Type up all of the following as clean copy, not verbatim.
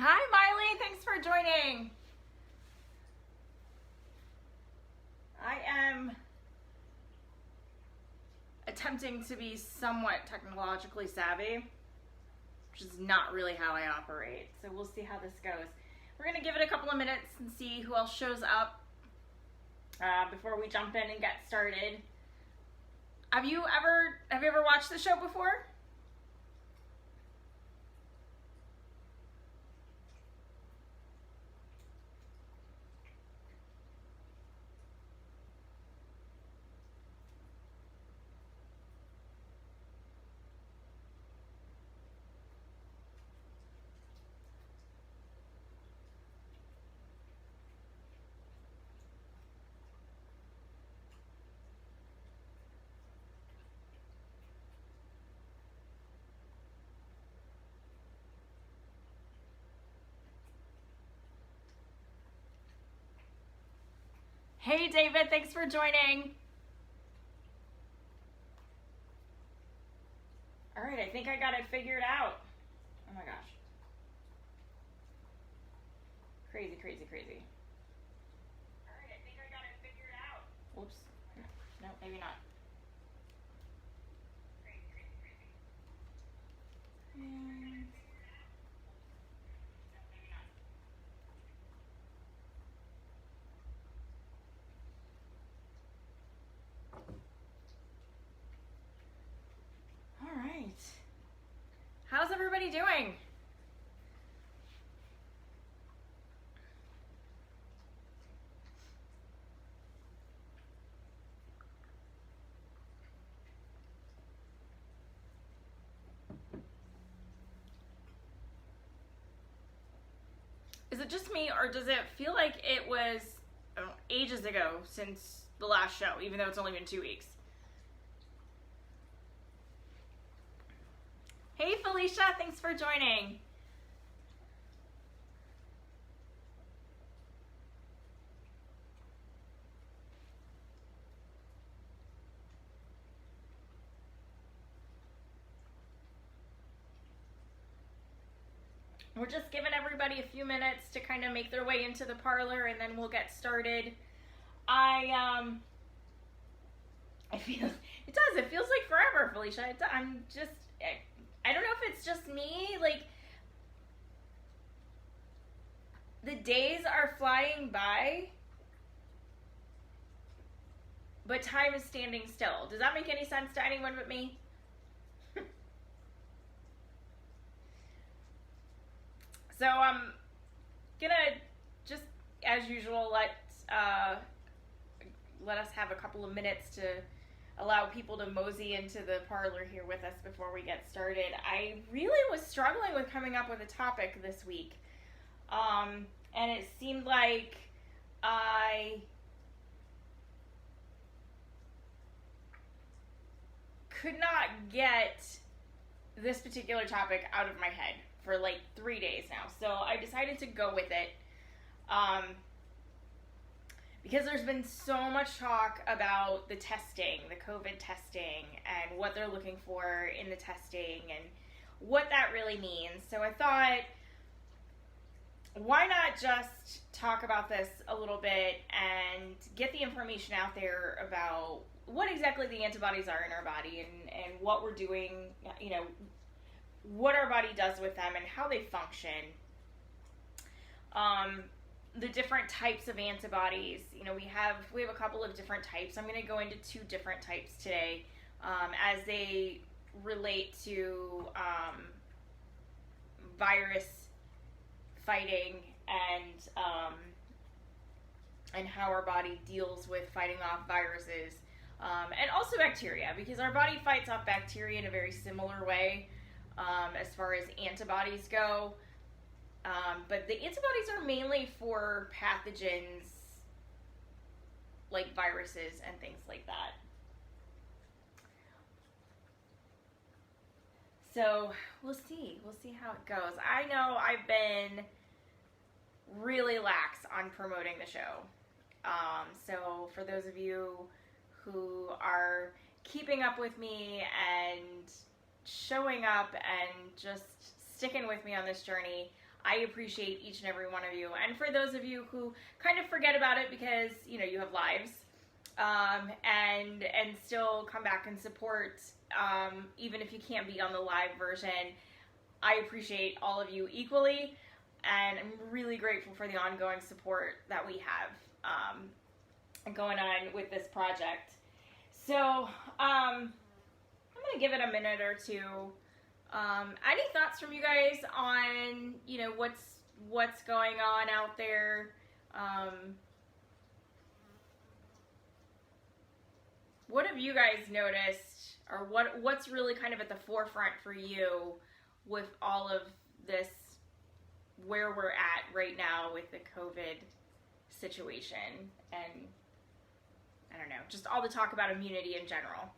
Hi, Miley. Thanks for joining. I am attempting to be somewhat technologically savvy, which is not really how I operate. So we'll see how this goes. We're going to give it a couple of minutes and see who else shows up before we jump in and get started. Have you ever watched the show before? Hey, David. Thanks for joining. All right, I think I got it figured out. Oh my gosh. Crazy, crazy, crazy. All right, I think I got it figured out. Whoops. No, maybe not. Crazy, crazy, crazy. And... no, maybe not. All right. How's everybody doing? Is it just me, or does it feel like it was ages ago since the last show, even though it's only been 2 weeks? Hey, Felicia, thanks for joining. We're just giving everybody a few minutes to kind of make their way into the parlor, and then we'll get started. I feel, it does, it feels like forever, Felicia. I don't know if it's just me, like, the days are flying by, but time is standing still. Does that make any sense to anyone but me? So I'm gonna just, as usual, let us have a couple of minutes to allow people to mosey into the parlor here with us before we get started. I really was struggling with coming up with a topic this week, and it seemed like I could not get this particular topic out of my head for like 3 days now. So I decided to go with it because there's been so much talk about the testing, the COVID testing, and what they're looking for in the testing and what that really means. So I thought, why not just talk about this a little bit and get the information out there about what exactly the antibodies are in our body and what we're doing, you know, what our body does with them and how they function. The different types of antibodies, you know, we have a couple of different types. I'm going to go into 2 different types today as they relate to virus fighting and how our body deals with fighting off viruses, and also bacteria, because our body fights off bacteria in a very similar way as far as antibodies go. But the antibodies are mainly for pathogens like viruses and things like that. So we'll see how it goes. I know I've been really lax on promoting the show. So for those of you who are keeping up with me and showing up and just sticking with me on this journey, I appreciate each and every one of you. And for those of you who kind of forget about it because, you have lives, and still come back and support, even if you can't be on the live version, I appreciate all of you equally, and I'm really grateful for the ongoing support that we have going on with this project. So I'm going to give it a minute or two. Any thoughts from you guys on, what's going on out there? What have you guys noticed, or what's really kind of at the forefront for you with all of this, where we're at right now with the COVID situation, and I don't know, just all the talk about immunity in general?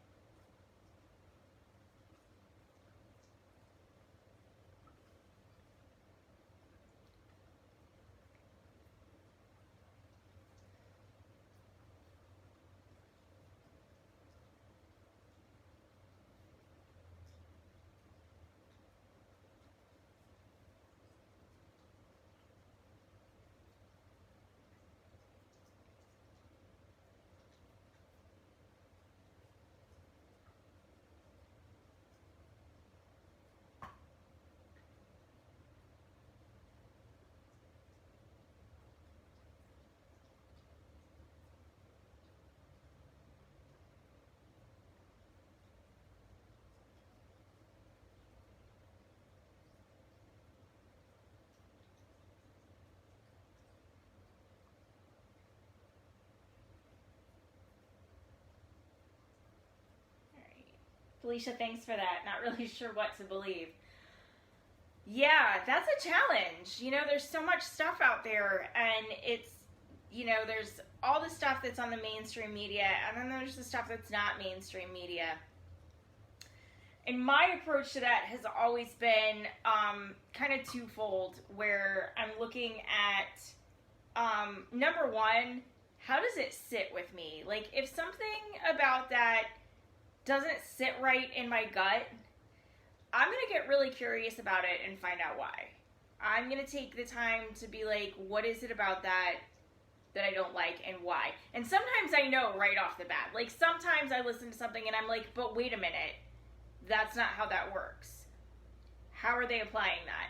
Felicia, thanks for that. Not really sure what to believe. Yeah, that's a challenge. There's so much stuff out there, and it's, there's all the stuff that's on the mainstream media, and then there's the stuff that's not mainstream media. And my approach to that has always been kind of twofold, where I'm looking at, number one, how does it sit with me? Like, if something about that doesn't sit right in my gut, I'm going to get really curious about it and find out why. I'm going to take the time to be like, what is it about that I don't like, and why? And sometimes I know right off the bat. Like, sometimes I listen to something and I'm like, but wait a minute, that's not how that works. How are they applying that?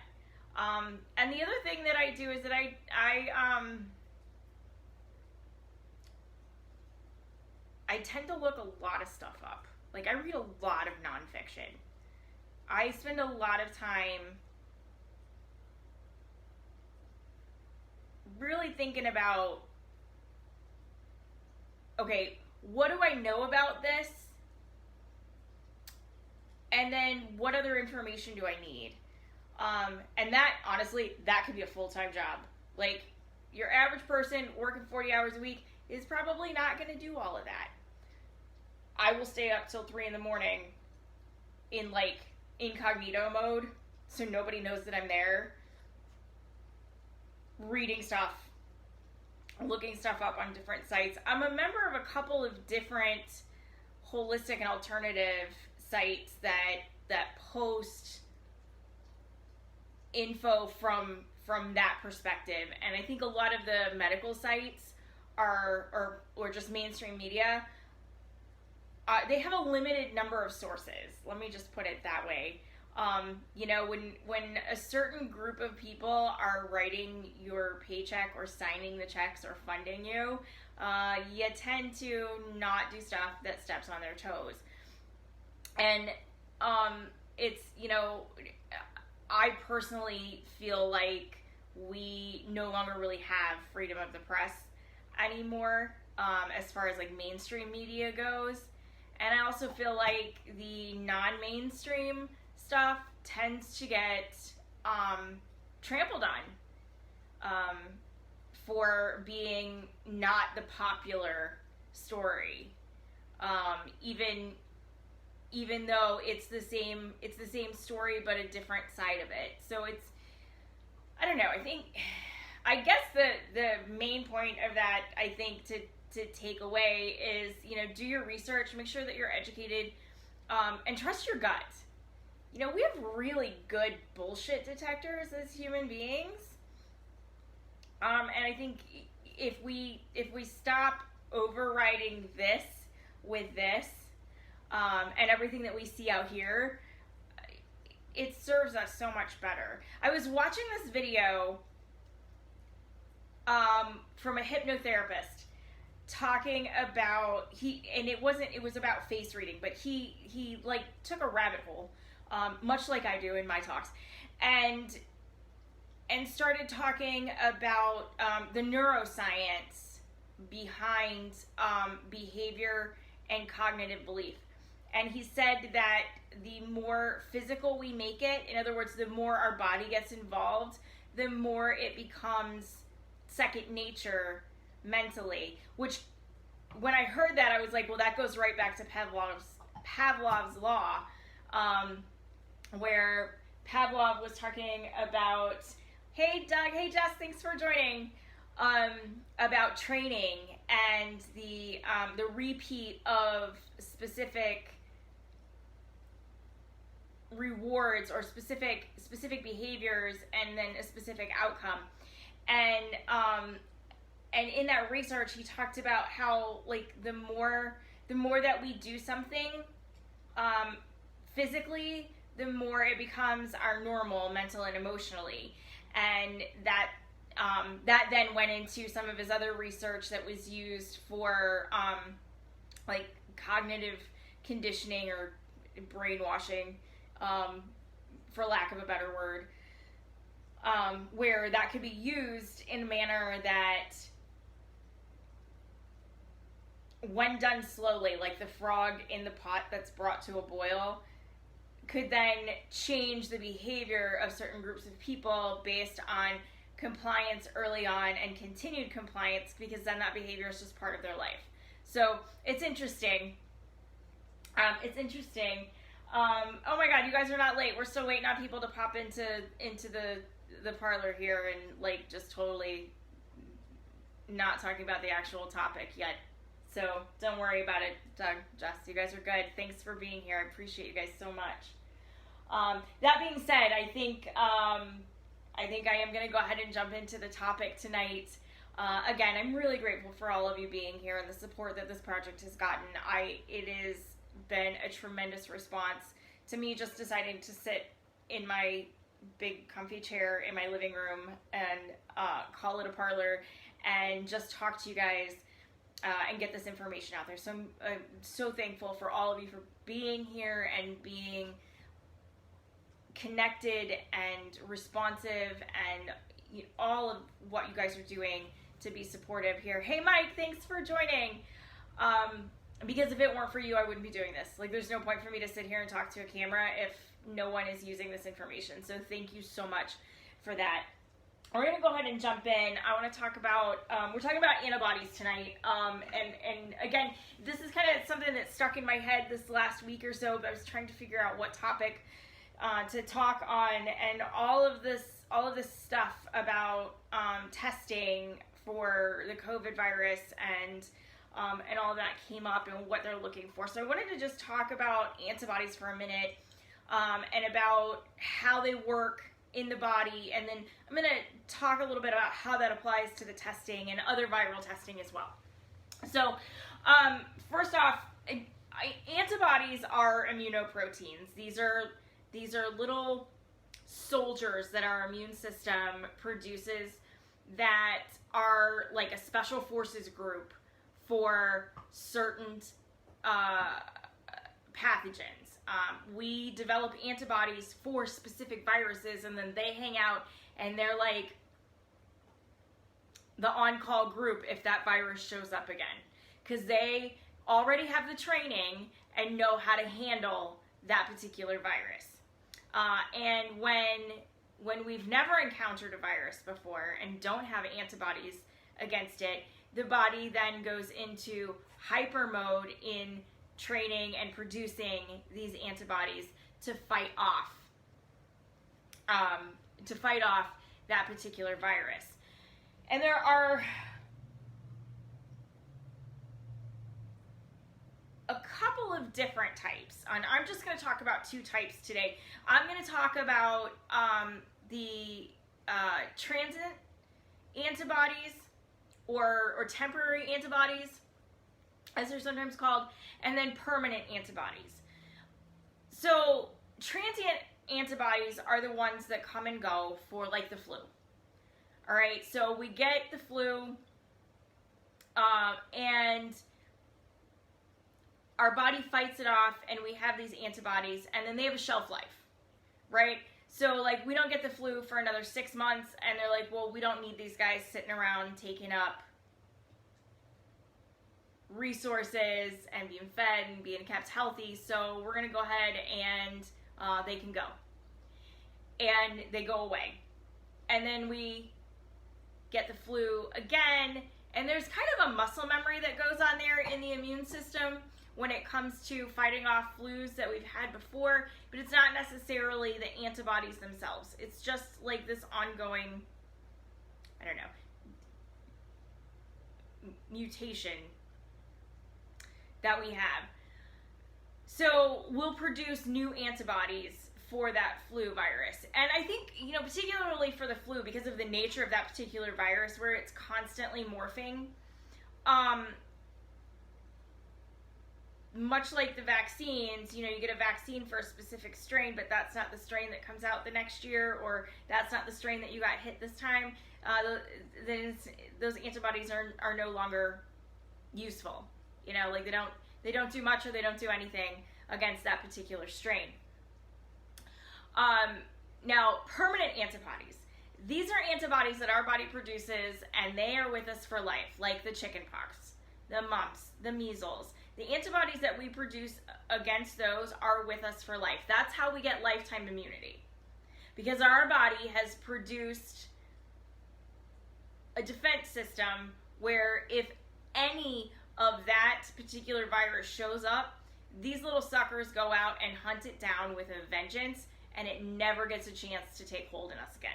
And the other thing that I do is that I tend to look a lot of stuff up. Like, I read a lot of nonfiction. I spend a lot of time really thinking about, okay, what do I know about this? And then what other information do I need? And that, honestly, that could be a full-time job. Like, your average person working 40 hours a week is probably not going to do all of that. I will stay up till 3 a.m. in, like, incognito mode, so nobody knows that I'm there, reading stuff, looking stuff up on different sites. I'm a member of a couple of different holistic and alternative sites that post info from that perspective, and I think a lot of the medical sites or just mainstream media, they have a limited number of sources. Let me just put it that way. When a certain group of people are writing your paycheck or signing the checks or funding you, you tend to not do stuff that steps on their toes. And it's, I personally feel like we no longer really have freedom of the press anymore, as far as like mainstream media goes. And I also feel like the non-mainstream stuff tends to get trampled on for being not the popular story, even though it's the same story but a different side of it. So it's, I don't know, I guess the main point of that, I think, to take away is, do your research, make sure that you're educated, and trust your gut. we have really good bullshit detectors as human beings. And I think if we stop overriding this with this, and everything that we see out here, it serves us so much better. I was watching this video from a hypnotherapist talking about it was about face reading, but he like took a rabbit hole, much like I do in my talks, and started talking about the neuroscience behind behavior and cognitive belief. And he said that the more physical we make it, in other words, the more our body gets involved, the more it becomes second nature mentally. Which, when I heard that, I was like, well, that goes right back to Pavlov's law, where Pavlov was talking about, hey Doug, hey Jess, thanks for joining, about training and the repeat of specific rewards or specific behaviors and then a specific outcome. And in that research, he talked about how, like, the more that we do something physically, the more it becomes our normal, mental and emotionally. And that then went into some of his other research that was used for like cognitive conditioning or brainwashing, for lack of a better word, where that could be used in a manner that, when done slowly, like the frog in the pot that's brought to a boil, could then change the behavior of certain groups of people based on compliance early on and continued compliance, because then that behavior is just part of their life. So it's interesting. Oh my God, you guys are not late. We're still waiting on people to pop into the parlor here and like just totally not talking about the actual topic yet. So don't worry about it, Doug, Jess. You guys are good. Thanks for being here. I appreciate you guys so much. That being said, I think I am going to go ahead and jump into the topic tonight. Again, I'm really grateful for all of you being here and the support that this project has gotten. It has been a tremendous response to me just deciding to sit in my big comfy chair in my living room and call it a parlor and just talk to you guys and get this information out there. So I'm so thankful for all of you for being here and being connected and responsive and all of what you guys are doing to be supportive here. Hey Mike, thanks for joining. Because if it weren't for you, I wouldn't be doing this. Like, there's no point for me to sit here and talk to a camera if no one is using this information. So thank you so much for that. We're going to go ahead and jump in. I want to talk about, we're talking about antibodies tonight. And again, this is kind of something that stuck in my head this last week or so, but I was trying to figure out what topic to talk on, and all of this stuff about testing for the COVID virus and all of that came up and what they're looking for. So I wanted to just talk about antibodies for a minute, and about how they work in the body, and then I'm going to talk a little bit about how that applies to the testing and other viral testing as well. So first off, antibodies are immunoproteins. These are little soldiers that our immune system produces that are like a special forces group for certain pathogens. We develop antibodies for specific viruses, and then they hang out and they're like the on-call group if that virus shows up again, because they already have the training and know how to handle that particular virus. And when we've never encountered a virus before and don't have antibodies against it, the body then goes into hyper mode in training and producing these antibodies to fight off that particular virus. And there are a couple of different types. And I'm just going to talk about two types today. I'm going to talk about the transient antibodies or temporary antibodies, as they're sometimes called, and then permanent antibodies. So transient antibodies are the ones that come and go for like the flu. All right, so we get the flu and our body fights it off and we have these antibodies and then they have a shelf life, right? So like we don't get the flu for another 6 months and they're like, well, we don't need these guys sitting around taking up resources and being fed and being kept healthy, so we're going to go ahead and they can go. And they go away. And then we get the flu again, and there's kind of a muscle memory that goes on there in the immune system when it comes to fighting off flus that we've had before, but it's not necessarily the antibodies themselves. It's just like this ongoing, I don't know, mutation that we have. So we'll produce new antibodies for that flu virus. And I think, you know, particularly for the flu, because of the nature of that particular virus where it's constantly morphing, much like the vaccines, you know, you get a vaccine for a specific strain, but that's not the strain that comes out the next year, or that's not the strain that you got hit this time, then those antibodies are no longer useful. You know, like they don't do much or they don't do anything against that particular strain. Now, permanent antibodies. These are antibodies that our body produces and they are with us for life, like the chickenpox, the mumps, the measles. The antibodies that we produce against those are with us for life. That's how we get lifetime immunity. Because our body has produced a defense system where if any of that particular virus shows up, these little suckers go out and hunt it down with a vengeance, and it never gets a chance to take hold in us again.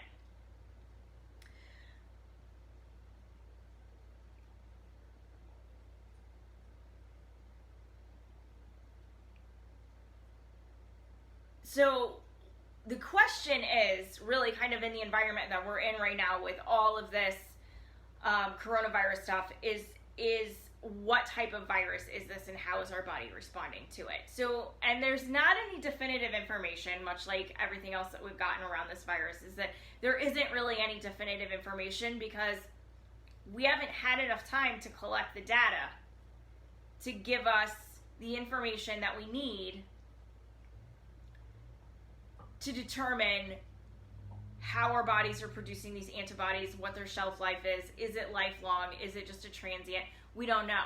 So the question is really kind of in the environment that we're in right now with all of this coronavirus stuff is what type of virus is this and how is our body responding to it? So, and there's not any definitive information, much like everything else that we've gotten around this virus, is that there isn't really any definitive information because we haven't had enough time to collect the data to give us the information that we need to determine how our bodies are producing these antibodies, what their shelf life is it lifelong, is it just a transient? We don't know.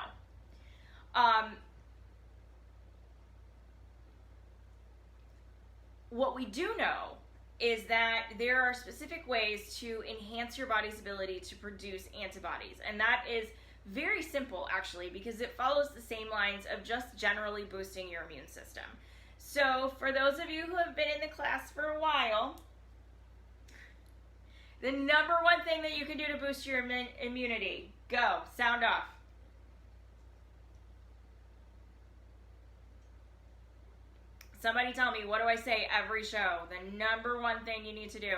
What we do know is that there are specific ways to enhance your body's ability to produce antibodies. And that is very simple, actually, because it follows the same lines of just generally boosting your immune system. So for those of you who have been in the class for a while, the number one thing that you can do to boost your immunity, go, sound off. Somebody tell me, what do I say every show? The number one thing you need to do.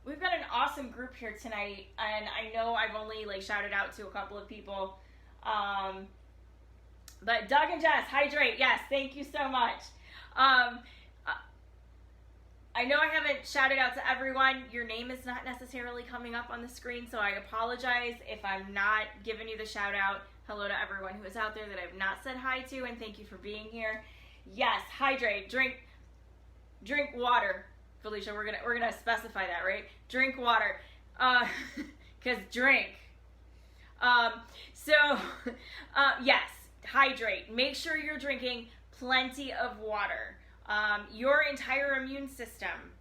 We've got an awesome group here tonight, and I know I've only shouted out to a couple of people. But Doug and Jess, hydrate. Yes, thank you so much. I know I haven't shouted out to everyone. Your name is not necessarily coming up on the screen, so I apologize if I'm not giving you the shout out. Hello to everyone who is out there that I've not said hi to, and thank you for being here. Yes, hydrate. Drink water. Felicia, we're gonna specify that, right? Drink water. Because drink. Yes, hydrate. Make sure you're drinking plenty of water. Your entire immune system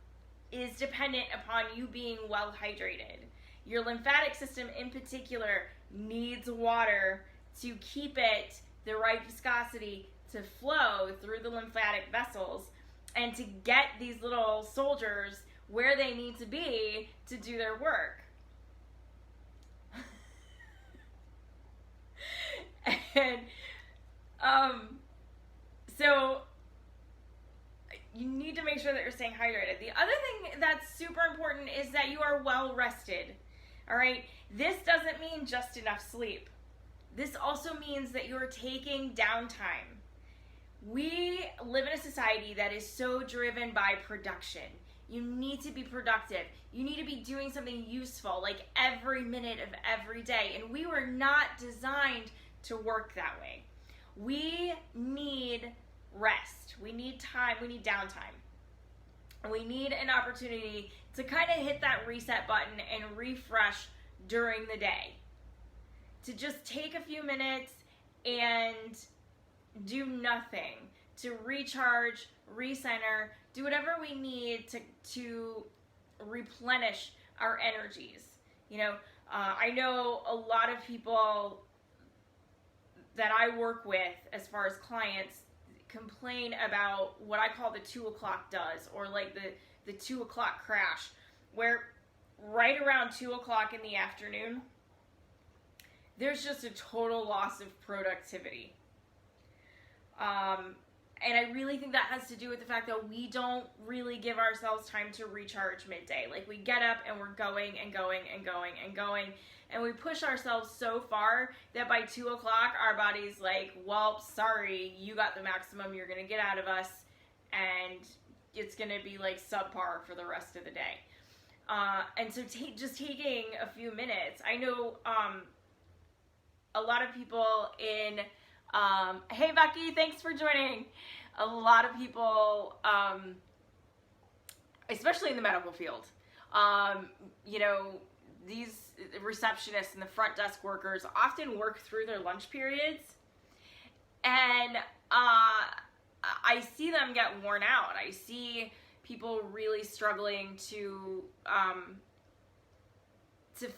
is dependent upon you being well hydrated. Your lymphatic system in particular needs water to keep it the right viscosity to flow through the lymphatic vessels and to get these little soldiers where they need to be to do their work. And so you need to make sure that you're staying hydrated. The other thing that's super important is that you are well rested. All right? This doesn't mean just enough sleep. This also means that you're taking downtime. We live in a society that is so driven by production. You need to be productive. You need to be doing something useful like every minute of every day. And we were not designed to work that way. We need rest. We need time. We need downtime. We need an opportunity to kind of hit that reset button and refresh during the day. To just take a few minutes and do nothing, to recharge, recenter, do whatever we need to replenish our energies. You know, I know a lot of people that I work with as far as clients complain about what I call the 2 o'clock does, or like the 2 o'clock crash, where right around 2 o'clock in the afternoon, there's just a total loss of productivity. And I really think that has to do with the fact that we don't really give ourselves time to recharge midday. Like, we get up and we're going and going and going and going, and we push ourselves so far that by 2 o'clock, our body's like, well, sorry, you got the maximum you're going to get out of us, and it's going to be like subpar for the rest of the day. And so just taking a few minutes. I know a lot of people in, hey Becky, thanks for joining. A lot of people, especially in the medical field, you know, these receptionists and the front desk workers often work through their lunch periods, and I see them get worn out. I see people really struggling to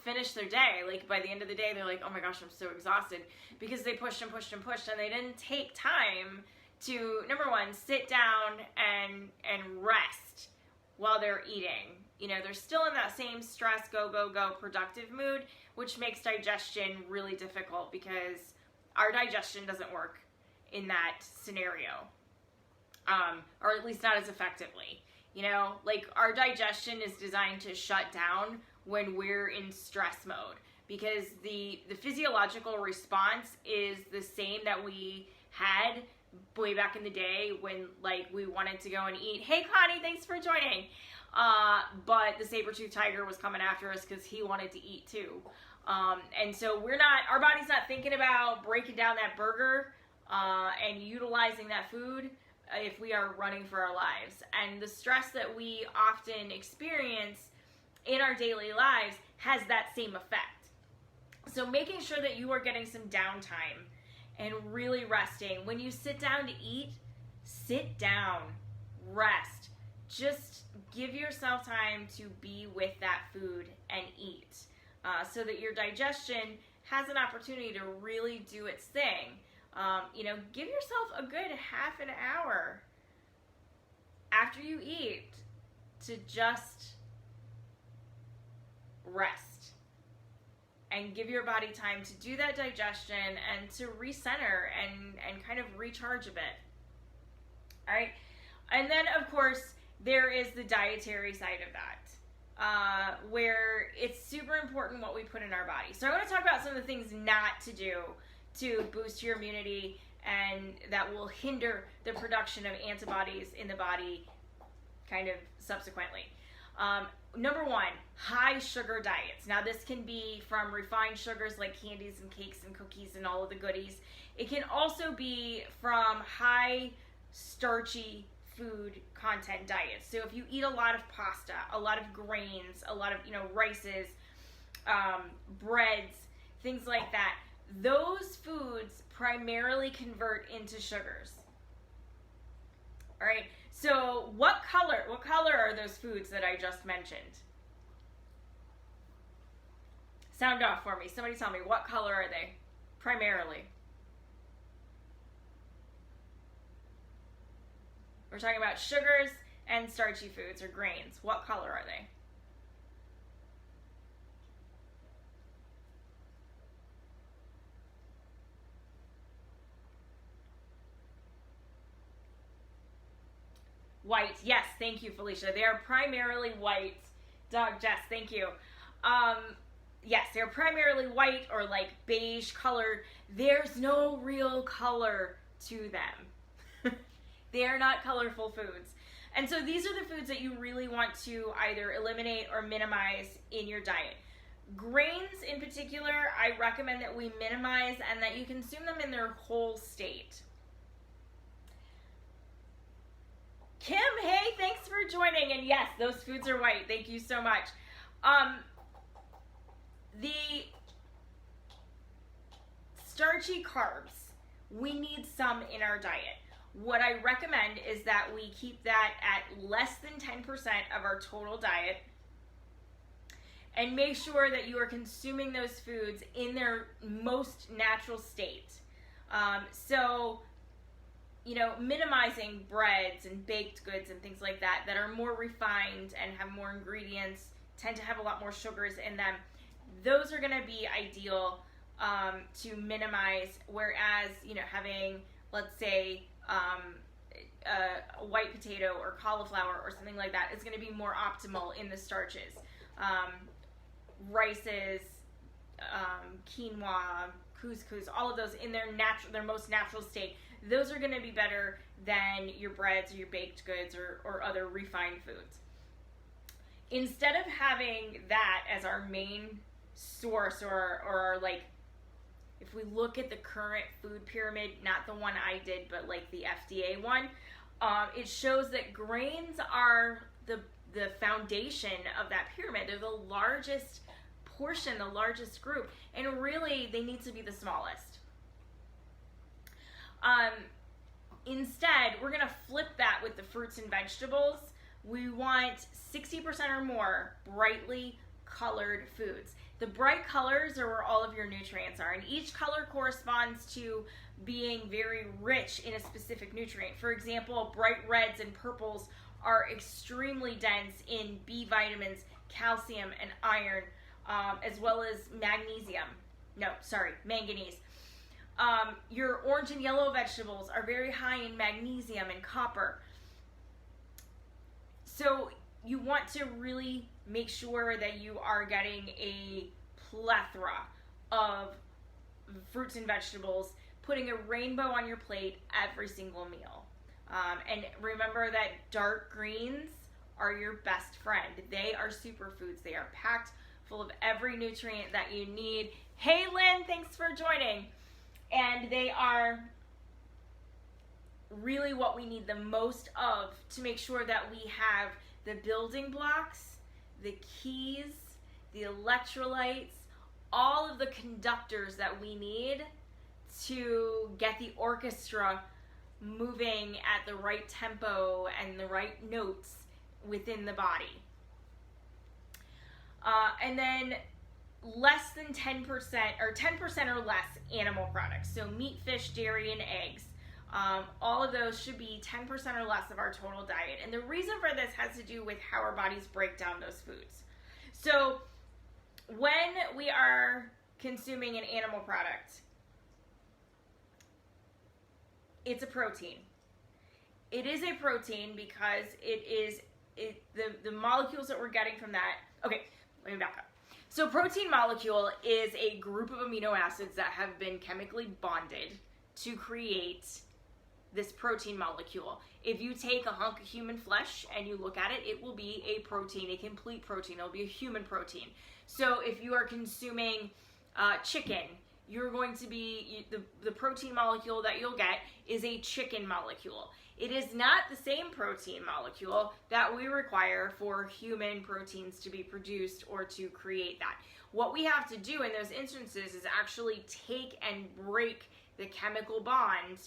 finish their day. Like, by the end of the day, they're like, oh my gosh, I'm so exhausted, because they pushed and pushed and pushed, and they didn't take time to, number one, sit down and rest while they're eating. You know, they're still in that same stress, go, go, go, productive mood, which makes digestion really difficult, because our digestion doesn't work in that scenario, or at least not as effectively. You know, like, our digestion is designed to shut down when we're in stress mode, because the physiological response is the same that we had way back in the day when, like, we wanted to go and eat. Hey Connie, thanks for joining. But the saber-toothed tiger was coming after us because he wanted to eat too. And so our body's not thinking about breaking down that burger and utilizing that food if we are running for our lives. And the stress that we often experience in our daily lives has that same effect. So making sure that you are getting some downtime and really resting. When you sit down to eat, sit down, rest. Just give yourself time to be with that food and eat, so that your digestion has an opportunity to really do its thing. You know, give yourself a good half an hour after you eat to just rest and give your body time to do that digestion and to recenter and kind of recharge a bit. All right. And then, of course, there is the dietary side of that, where it's super important what we put in our body. So I want to talk about some of the things not to do to boost your immunity and that will hinder the production of antibodies in the body kind of subsequently. Number one, high sugar diets. Now, this can be from refined sugars like candies and cakes and cookies and all of the goodies. It can also be from high starchy food content diets. So if you eat a lot of pasta, a lot of grains, a lot of, rices, breads, things like that, those foods primarily convert into sugars. All right. So what color are those foods that I just mentioned? Sound off for me. Somebody tell me, what color are they primarily? We're talking about sugars and starchy foods or grains. What color are they? White. Yes, thank you, Felicia. They are primarily white. Dog Jess, thank you. Yes, they're primarily white or like beige colored. There's no real color to them. They are not colorful foods. And so these are the foods that you really want to either eliminate or minimize in your diet. Grains in particular, I recommend that we minimize and that you consume them in their whole state. Kim, hey, thanks for joining. And yes, those foods are white. Thank you so much. The starchy carbs, we need some in our diet. What I recommend is that we keep that at less than 10% of our total diet and make sure that you are consuming those foods in their most natural state. So, you know, minimizing breads and baked goods and things like that that are more refined and have more ingredients, tend to have a lot more sugars in them. Those are going to be ideal to minimize, whereas, you know, having, let's say, a white potato or cauliflower or something like that is going to be more optimal in the starches. Rices, quinoa, couscous, all of those in their most natural state. Those are going to be better than your breads or your baked goods or other refined foods. Instead of having that as our main source or like, if we look at the current food pyramid, not the one I did, but like the FDA one, it shows that grains are the foundation of that pyramid. They're the largest portion, the largest group, and really they need to be the smallest. Instead, we're going to flip that with the fruits and vegetables. We want 60% or more brightly colored foods. The bright colors are where all of your nutrients are, and each color corresponds to being very rich in a specific nutrient. For example, bright reds and purples are extremely dense in B vitamins, calcium, and iron, as well as manganese. Your orange and yellow vegetables are very high in magnesium and copper. So you want to really make sure that you are getting a plethora of fruits and vegetables, putting a rainbow on your plate every single meal. And remember that dark greens are your best friend. They are superfoods. They are packed full of every nutrient that you need. Hey Lynn, thanks for joining. And they are really what we need the most of to make sure that we have the building blocks, the keys, the electrolytes, all of the conductors that we need to get the orchestra moving at the right tempo and the right notes within the body. And then less than 10% or 10% or less animal products. So meat, fish, dairy, and eggs. All of those should be 10% or less of our total diet. And the reason for this has to do with how our bodies break down those foods. So when we are consuming an animal product, it's a protein. It is a protein because the molecules that we're getting from that. Okay, let me back up. So protein molecule is a group of amino acids that have been chemically bonded to create this protein molecule. If you take a hunk of human flesh and you look at it, it will be a protein, a complete protein. It'll be a human protein. So if you are consuming chicken, you're going to be, the protein molecule that you'll get is a chicken molecule. It is not the same protein molecule that we require for human proteins to be produced or to create that. What we have to do in those instances is actually take and break the chemical bond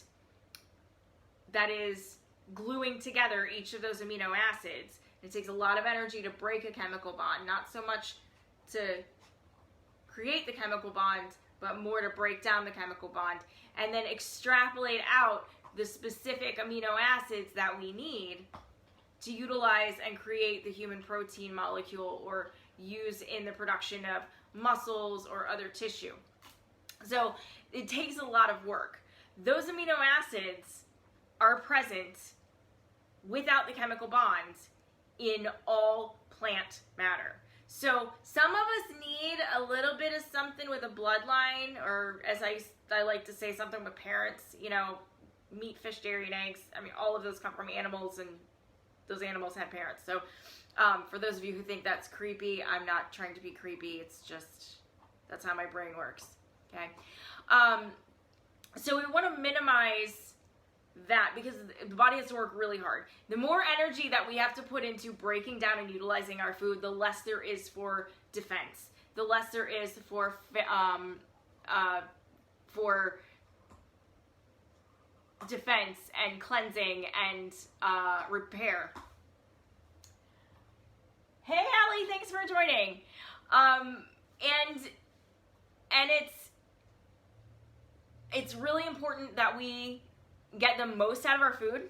that is gluing together each of those amino acids. It takes a lot of energy to break a chemical bond, not so much to create the chemical bond, but more to break down the chemical bond and then extrapolate out the specific amino acids that we need to utilize and create the human protein molecule or use in the production of muscles or other tissue. So it takes a lot of work. Those amino acids are present without the chemical bonds in all plant matter. So some of us need a little bit of something with a bloodline, or as I like to say, something with parents, meat, fish, dairy, and eggs. I mean, all of those come from animals, and those animals had parents. So for those of you who think that's creepy, I'm not trying to be creepy. It's just, that's how my brain works, okay? So we want to minimize that because the body has to work really hard. The more energy that we have to put into breaking down and utilizing our food, the less there is for defense, the less there is for defense and cleansing and repair. Hey, Allie, thanks for joining. And it's really important that we get the most out of our food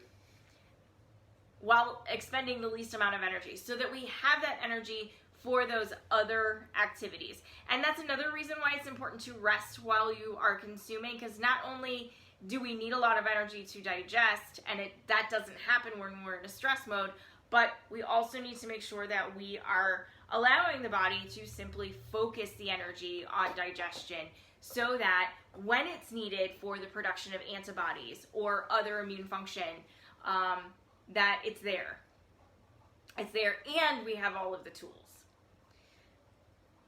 while expending the least amount of energy so that we have that energy for those other activities. And that's another reason why it's important to rest while you are consuming, because not only do we need a lot of energy to digest, and that doesn't happen when we're in a stress mode, but we also need to make sure that we are allowing the body to simply focus the energy on digestion so that when it's needed for the production of antibodies or other immune function, that it's there. It's there, and we have all of the tools.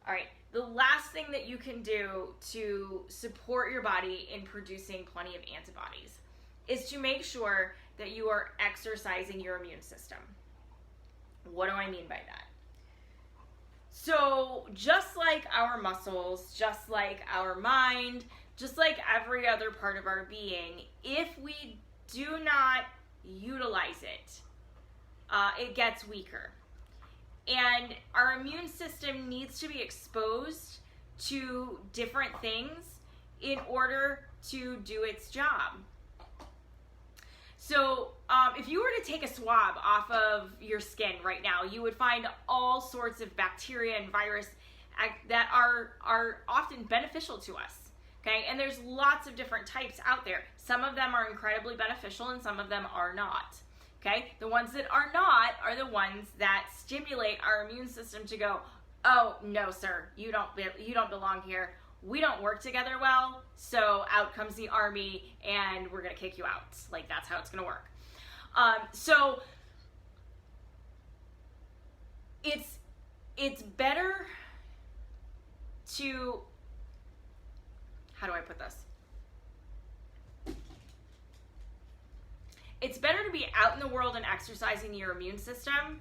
All right, the last thing that you can do to support your body in producing plenty of antibodies is to make sure that you are exercising your immune system. What do I mean by that? So just like our muscles, just like our mind, just like every other part of our being, if we do not utilize it, it gets weaker. And our immune system needs to be exposed to different things in order to do its job. So if you were to take a swab off of your skin right now, you would find all sorts of bacteria and virus that are often beneficial to us. Okay, and there's lots of different types out there. Some of them are incredibly beneficial and some of them are not. Okay, the ones that are not are the ones that stimulate our immune system to go, oh no sir, you don't belong here. We don't work together well, so out comes the army and we're gonna kick you out. Like, that's how it's gonna work. So it's better to, how do I put this? It's better to be out in the world and exercising your immune system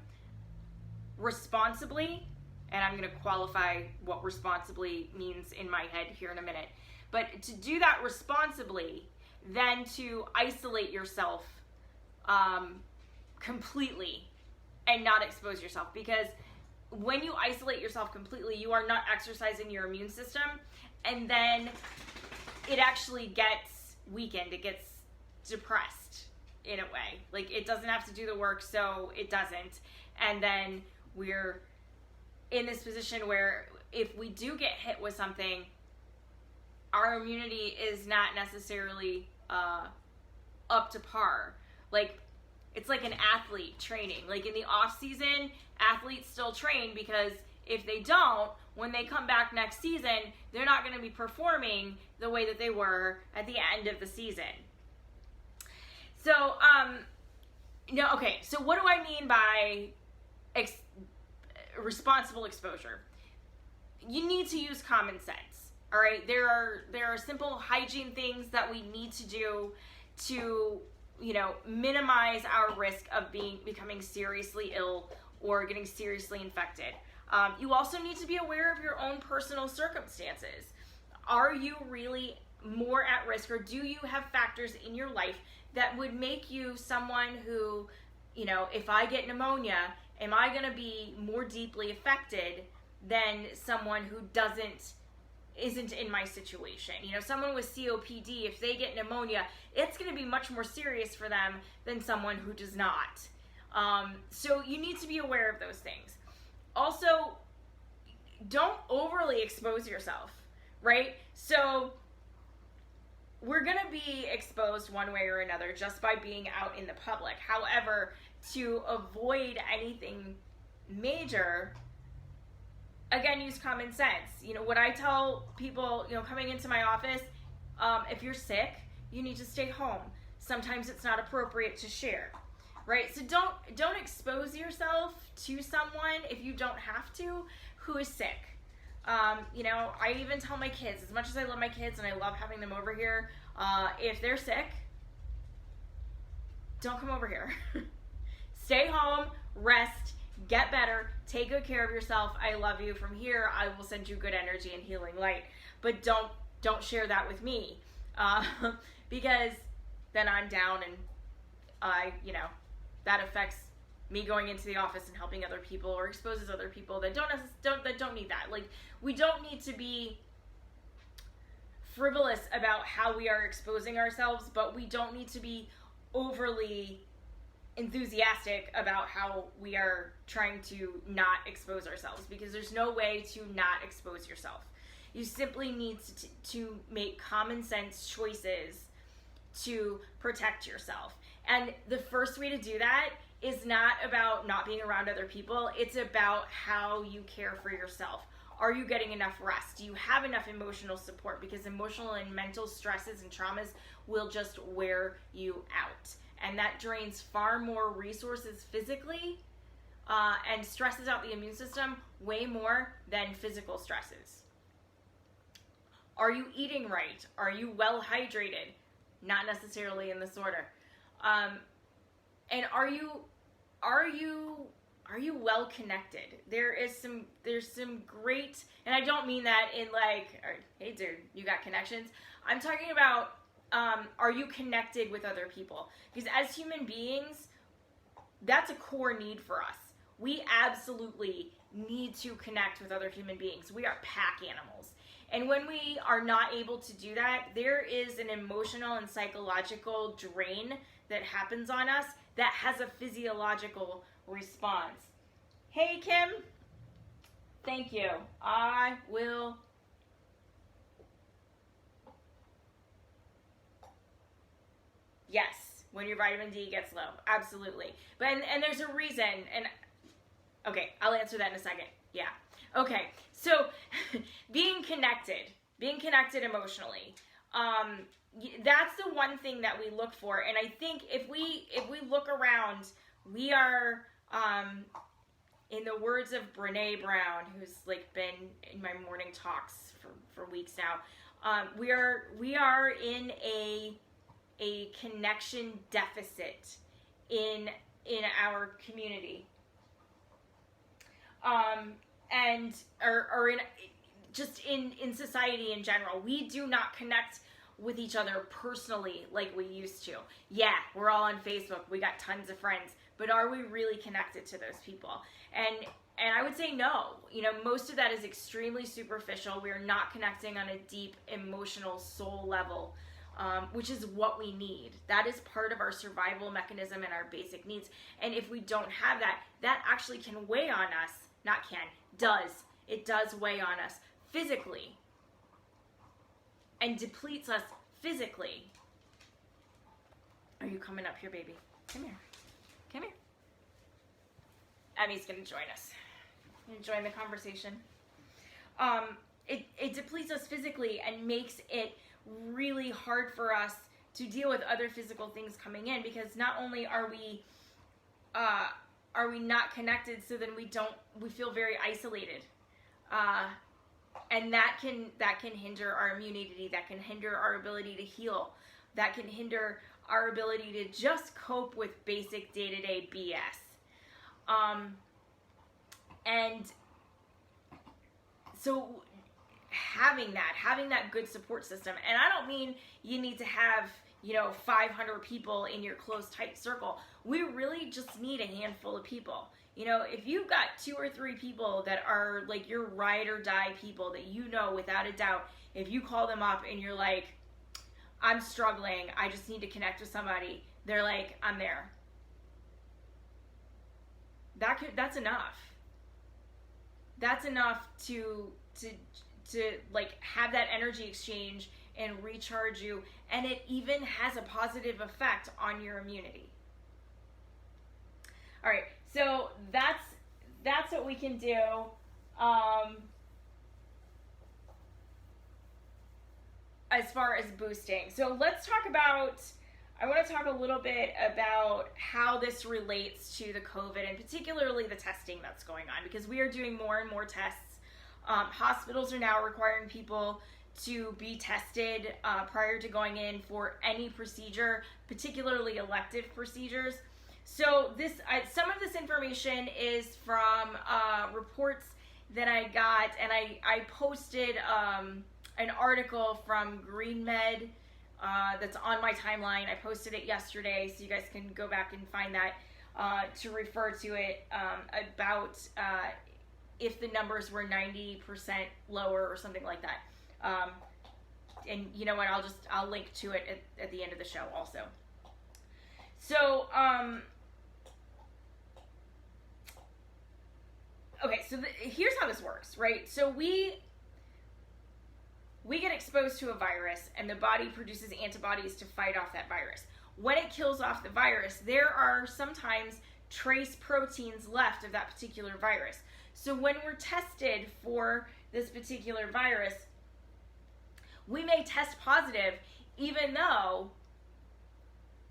responsibly, and I'm going to qualify what responsibly means in my head here in a minute. But to do that responsibly, than to isolate yourself completely and not expose yourself. Because when you isolate yourself completely, you are not exercising your immune system, and then it actually gets weakened. It gets depressed in a way. Like, it doesn't have to do the work, so it doesn't. And then we're in this position where if we do get hit with something, our immunity is not necessarily up to par. Like, it's like an athlete training. Like, in the off season, athletes still train, because if they don't, when they come back next season, they're not going to be performing the way that they were at the end of the season. So, okay, so what do I mean by responsible exposure? You need to use common sense, all right? There are simple hygiene things that we need to do to, minimize our risk of becoming seriously ill or getting seriously infected. You also need to be aware of your own personal circumstances. Are you really more at risk, or do you have factors in your life that would make you someone who, if I get pneumonia, am I going to be more deeply affected than someone who isn't in my situation? Someone with COPD, if they get pneumonia, it's going to be much more serious for them than someone who does not. So you need to be aware of those things. Also, don't overly expose yourself, right? So we're going to be exposed one way or another just by being out in the public. However, to avoid anything major, again, use common sense. You know, what I tell people, you know, coming into my office, if you're sick, you need to stay home. Sometimes it's not appropriate to share, right? So don't expose yourself to someone if you don't have to, who is sick. You know, I even tell my kids, as much as I love my kids and I love having them over here, if they're sick, don't come over here. Stay home, rest, get better, take good care of yourself. I love you. From here, I will send you good energy and healing light. But don't share that with me, because then I'm down and you know, that affects me going into the office and helping other people, or exposes other people that don't need that. Like, we don't need to be frivolous about how we are exposing ourselves, but we don't need to be overly enthusiastic about how we are trying to not expose ourselves, because there's no way to not expose yourself. You simply need to make common sense choices to protect yourself. And the first way to do that is not about not being around other people. It's about how you care for yourself. Are you getting enough rest? Do you have enough emotional support? Because emotional and mental stresses and traumas will just wear you out. And that drains far more resources physically and stresses out the immune system way more than physical stresses. Are you eating right? Are you well hydrated? Not necessarily in this order. And are you well connected? There's some great, and I don't mean that in like, hey dude, you got connections. I'm talking about, are you connected with other people? Because as human beings, that's a core need for us. We absolutely need to connect with other human beings. We are pack animals. And when we are not able to do that, there is an emotional and psychological drain that happens on us that has a physiological response. Hey, Kim. Thank you. I will. Yes, when your vitamin D gets low. Absolutely. But and there's a reason. And okay, I'll answer that in a second. Yeah. Okay. So being connected emotionally. That's the one thing that we look for. And I think if we look around, we are, in the words of Brene Brown, who's like been in my morning talks for weeks now, we are in a connection deficit in our community, and or in just in society in general. We do not connect with each other personally like we used to. Yeah, we're all on Facebook. We got tons of friends, but are we really connected to those people? And I would say no. You know, most of that is extremely superficial. We are not connecting on a deep emotional soul level, which is what we need. That is part of our survival mechanism and our basic needs. And if we don't have that, that actually can weigh on us. Not can, does. It does weigh on us physically and depletes us physically. Are you coming up here, baby? Come here. Come here. Emmy's going to join us. Join the conversation. It depletes us physically and makes it really hard for us to deal with other physical things coming in, because not only are we not connected, so then we feel very isolated. And that can hinder our immunity, that can hinder our ability to heal, that can hinder our ability to just cope with basic day-to-day BS. And so having that good support system, and I don't mean you need to have, 500 people in your close, tight circle. We really just need a handful of people. If you've got 2 or 3 people that are like your ride or die people that without a doubt, if you call them up and you're like, I'm struggling, I just need to connect with somebody, they're like, I'm there. That's enough. That's enough to like have that energy exchange and recharge you, and it even has a positive effect on your immunity. All right, so that's what we can do. As far as boosting. So let's talk about, I want to talk a little bit about how this relates to the COVID and particularly the testing that's going on, because we are doing more and more tests. Hospitals are now requiring people to be tested prior to going in for any procedure, particularly elective procedures. So some of this information is from reports that I got, and I posted an article from GreenMed that's on my timeline. I posted it yesterday, so you guys can go back and find that to refer to it about if the numbers were 90% lower or something like that. And you know what? I'll link to it at the end of the show also. So okay, so here's how this works, right? So we get exposed to a virus, and the body produces antibodies to fight off that virus. When it kills off the virus, there are sometimes trace proteins left of that particular virus. So when we're tested for this particular virus, we may test positive even though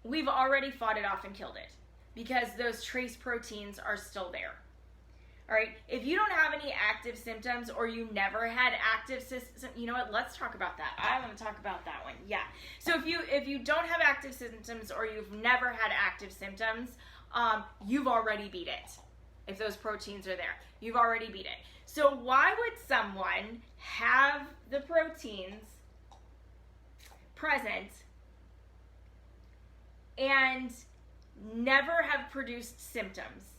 we've already fought it off and killed it, because those trace proteins are still there. All right, if you don't have any active symptoms or you never had active symptoms, you know what, let's talk about that. I want to talk about that one, yeah. So if you don't have active symptoms or you've never had active symptoms, you've already beat it. If those proteins are there, you've already beat it. So why would someone have the proteins present and never have produced symptoms?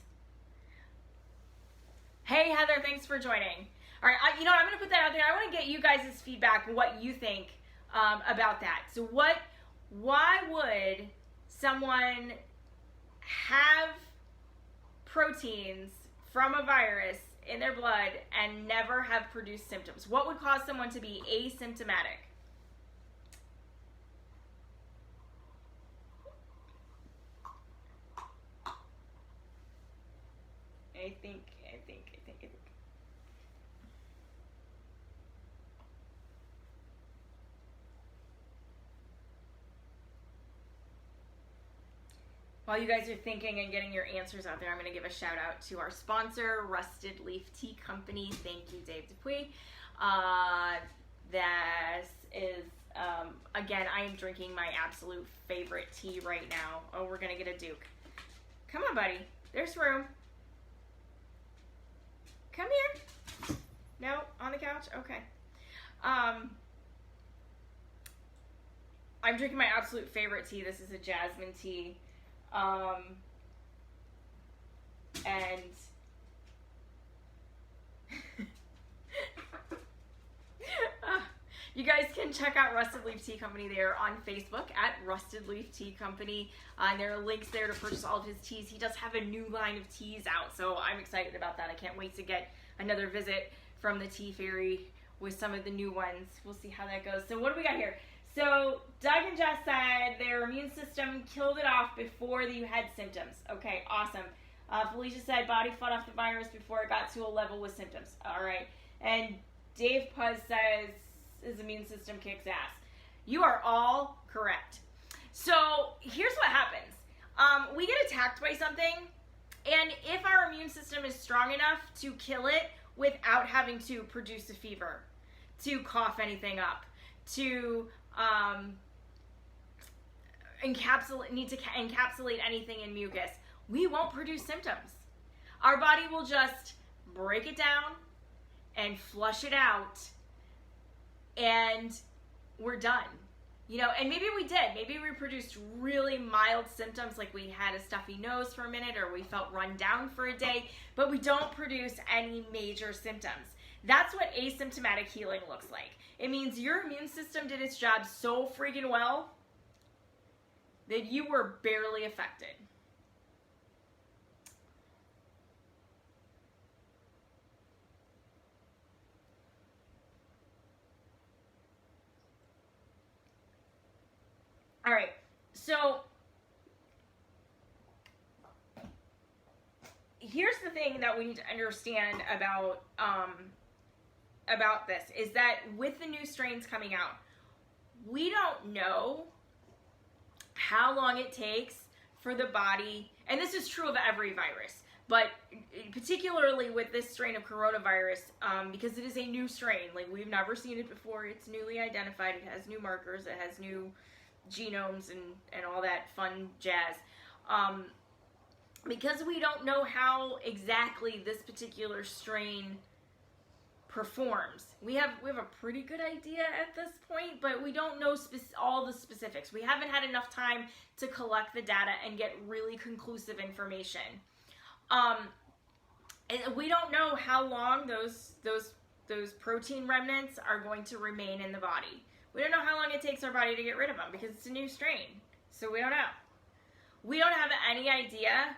Hey, Heather, thanks for joining. All right, I'm going to put that out there. I want to get you guys' feedback on what you think about that. So why would someone have proteins from a virus in their blood and never have produced symptoms? What would cause someone to be asymptomatic? I think. While you guys are thinking and getting your answers out there, I'm going to give a shout out to our sponsor, Rusted Leaf Tea Company. Thank you, Dave Dupuy. This is, again, I am drinking my absolute favorite tea right now. Oh, we're going to get a Duke. Come on, buddy. There's room. Come here. No? On the couch? Okay. I'm drinking my absolute favorite tea. This is a jasmine tea. And you guys can check out Rusted Leaf Tea Company. They're on Facebook at Rusted Leaf Tea Company. And there are links there to purchase all of his teas. He does have a new line of teas out, so I'm excited about that. I can't wait to get another visit from the Tea Fairy with some of the new ones. We'll see how that goes. So what do we got here? So Doug and Jess said their immune system killed it off before you had symptoms. Okay, awesome. Felicia said body fought off the virus before it got to a level with symptoms. All right. And Dave Puz says his immune system kicks ass. You are all correct. So here's what happens. We get attacked by something, and if our immune system is strong enough to kill it without having to produce a fever, to cough anything up, to encapsulate anything in mucus, we won't produce symptoms. Our body will just break it down and flush it out, and we're done. And maybe we did. Maybe we produced really mild symptoms, like we had a stuffy nose for a minute, or we felt run down for a day, but we don't produce any major symptoms. That's what asymptomatic healing looks like. It means your immune system did its job so freaking well that you were barely affected. All right, so here's the thing that we need to understand about this is that with the new strains coming out, we don't know how long it takes for the body, and this is true of every virus, but particularly with this strain of coronavirus, because it is a new strain, like we've never seen it before, it's newly identified, it has new markers, it has new genomes and all that fun jazz. Because we don't know how exactly this particular strain performs. We have a pretty good idea at this point, but we don't know all the specifics. We haven't had enough time to collect the data and get really conclusive information. And we don't know how long those protein remnants are going to remain in the body. We don't know how long it takes our body to get rid of them because it's a new strain. So we don't know. We don't have any idea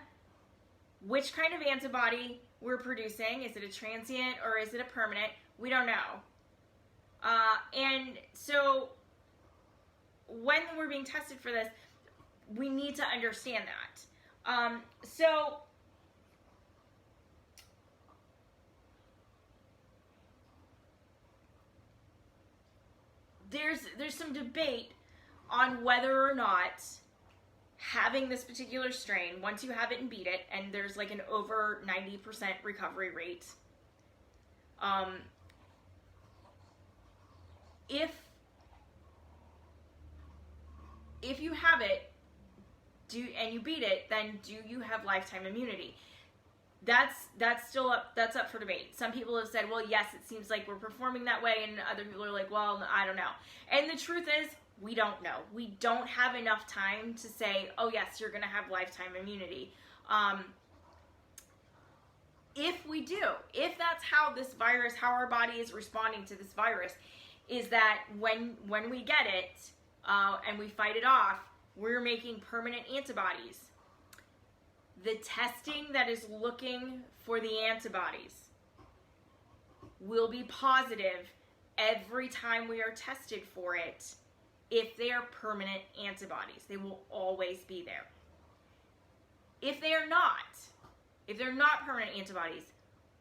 which kind of antibody we're producing. Is it a transient or is it a permanent? We don't know. And so when we're being tested for this, we need to understand that. So there's some debate on whether or not having this particular strain, once you have it and beat it, and there's like an over 90% recovery rate, if you have it and you beat it, then do you have lifetime immunity? That's still up for debate. Some people have said, well, yes, it seems like we're performing that way, and other people are like, well, I don't know. And the truth is, we don't know. We don't have enough time to say, oh yes, you're going to have lifetime immunity. If we do, if that's how this virus, how our body is responding to this virus, is that when we get it and we fight it off, we're making permanent antibodies. The testing that is looking for the antibodies will be positive every time we are tested for it. If they are permanent antibodies, they will always be there. If they're not permanent antibodies,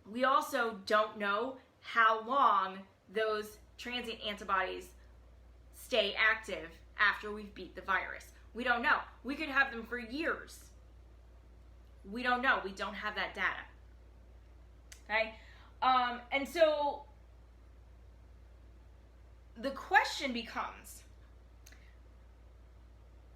we also don't know how long those transient antibodies stay active after we've beat the virus. We don't know. We could have them for years. We don't know. We don't have that data. Okay? And so the question becomes,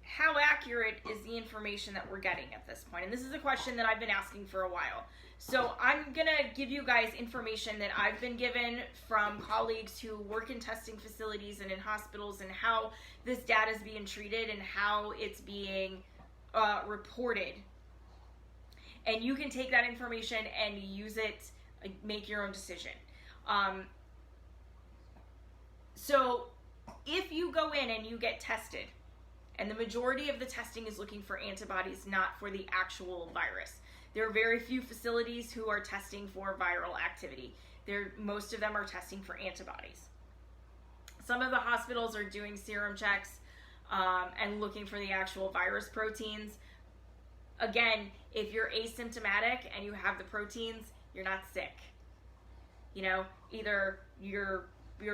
how accurate is the information that we're getting at this point? And this is a question that I've been asking for a while. So I'm going to give you guys information that I've been given from colleagues who work in testing facilities and in hospitals, and how this data is being treated and how it's being reported. And you can take that information and use it, make your own decision. So if you go in and you get tested, and the majority of the testing is looking for antibodies, not for the actual virus. There are very few facilities who are testing for viral activity. Most of them are testing for antibodies. Some of the hospitals are doing serum checks and looking for the actual virus proteins. Again, if you're asymptomatic and you have the proteins, you're not sick. You know, either your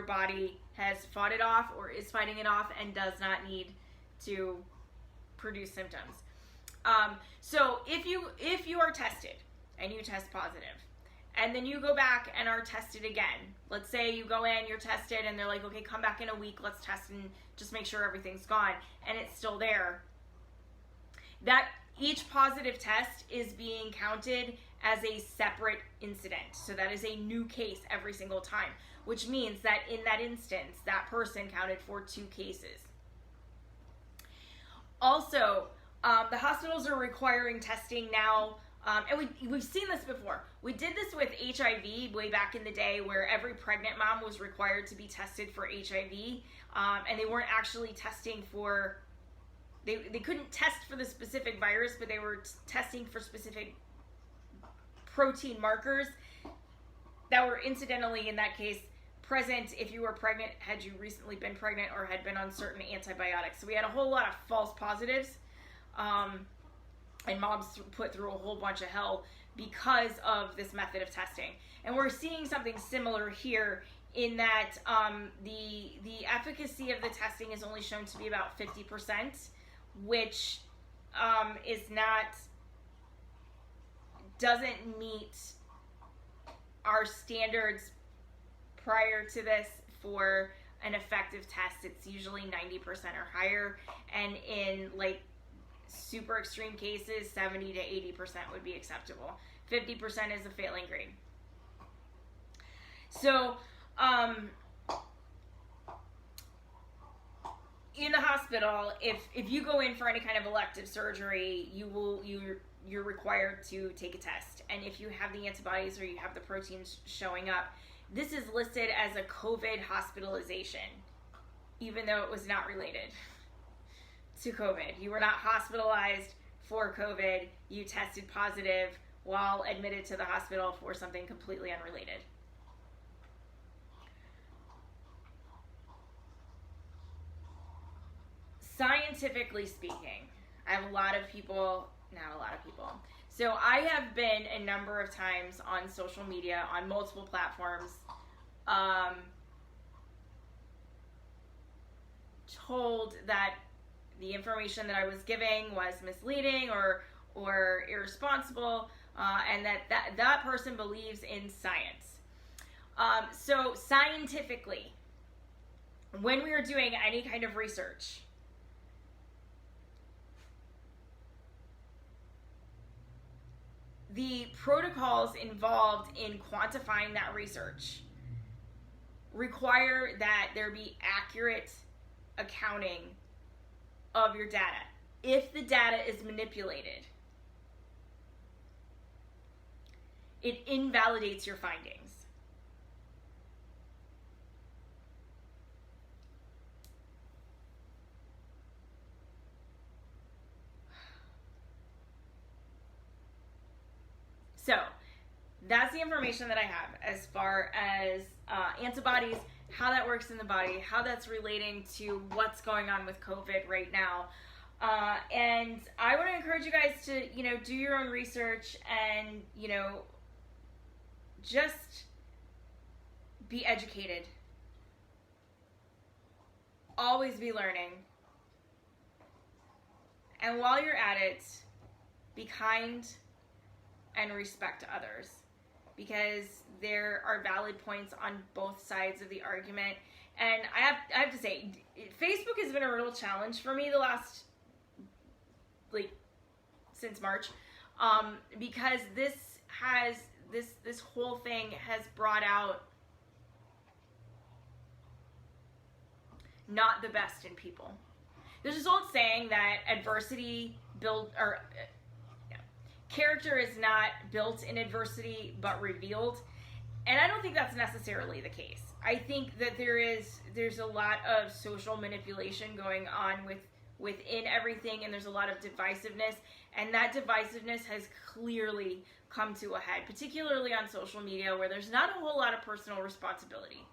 body has fought it off or is fighting it off and does not need to produce symptoms. So if you are tested and you test positive, and then you go back and are tested again, let's say you go in, you're tested, and they're like, okay, come back in a week, let's test and just make sure everything's gone, and it's still there, that each positive test is being counted as a separate incident. So that is a new case every single time, which means that in that instance, that person counted for 2 cases. Also, the hospitals are requiring testing now, and we've seen this before. We did this with HIV way back in the day, where every pregnant mom was required to be tested for HIV, and they weren't actually testing for, they couldn't test for the specific virus, but they were testing for specific protein markers that were incidentally, in that case, present if you were pregnant, had you recently been pregnant, or had been on certain antibiotics. So we had a whole lot of false positives, and moms put through a whole bunch of hell because of this method of testing. And we're seeing something similar here in that the efficacy of the testing is only shown to be about 50%, which is not, doesn't meet our standards prior to this for an effective test. It's usually 90% or higher, and in like super extreme cases, 70 to 80% would be acceptable. 50% is a failing grade. So in the hospital, if you go in for any kind of elective surgery, you're required to take a test. And if you have the antibodies or you have the proteins showing up, this is listed as a COVID hospitalization, even though it was not related to COVID. You were not hospitalized for COVID. You tested positive while admitted to the hospital for something completely unrelated. Scientifically speaking, I have a lot of people, not a lot of people. So I have been a number of times on social media, on multiple platforms, told that the information that I was giving was misleading or irresponsible, and that person believes in science. So scientifically, when we are doing any kind of research, the protocols involved in quantifying that research require that there be accurate accounting of your data. If the data is manipulated, it invalidates your findings. So that's the information that I have as far as antibodies, how that works in the body, how that's relating to what's going on with COVID right now. And I want to encourage you guys to, do your own research and, just be educated. Always be learning. And while you're at it, be kind and respect others, because there are valid points on both sides of the argument. And I have to say, Facebook has been a real challenge for me the last, since March, because this whole thing has brought out not the best in people. There's this old saying that character is not built in adversity but revealed, and I don't think that's necessarily the case. I think that there's a lot of social manipulation going on within everything, and there's a lot of divisiveness, and that divisiveness has clearly come to a head, particularly on social media, where there's not a whole lot of personal responsibility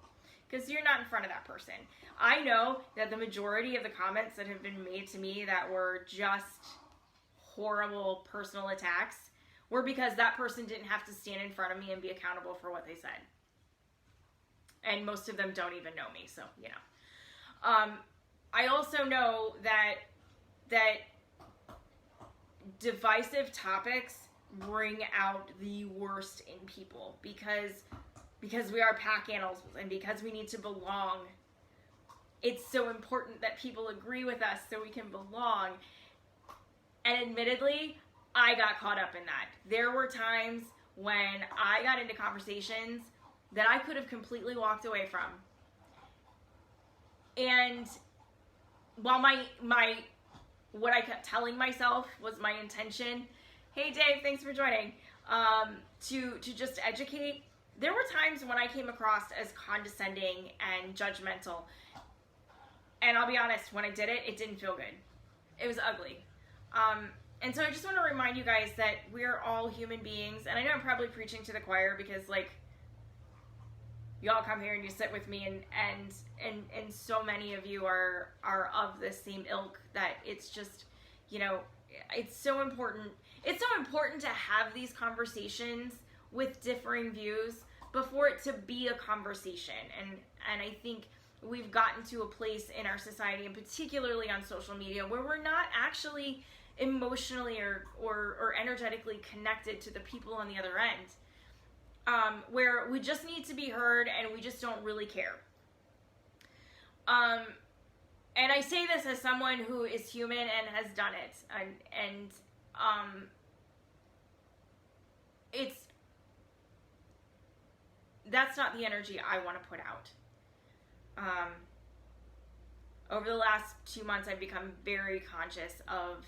because you're not in front of that person. I know that the majority of the comments that have been made to me that were just horrible personal attacks were because that person didn't have to stand in front of me and be accountable for what they said. And most of them don't even know me, so, I also know that divisive topics bring out the worst in people because we are pack animals and because we need to belong. It's so important that people agree with us so we can belong. And admittedly, I got caught up in that. There were times when I got into conversations that I could have completely walked away from. And while what I kept telling myself was my intention, hey Dave, thanks for joining, to just educate, there were times when I came across as condescending and judgmental. And I'll be honest, when I did it, it didn't feel good. It was ugly. And so I just want to remind you guys that we're all human beings, and I know I'm probably preaching to the choir because, you all come here and you sit with me, and so many of you are of the same ilk that it's just, you know, it's so important. It's so important to have these conversations with differing views before it to be a conversation. And I think we've gotten to a place in our society, and particularly on social media, where we're not actually emotionally or energetically connected to the people on the other end, where we just need to be heard and we just don't really care. And I say this as someone who is human and has done it, and that's not the energy I want to put out. Over the last 2 months, I've become very conscious of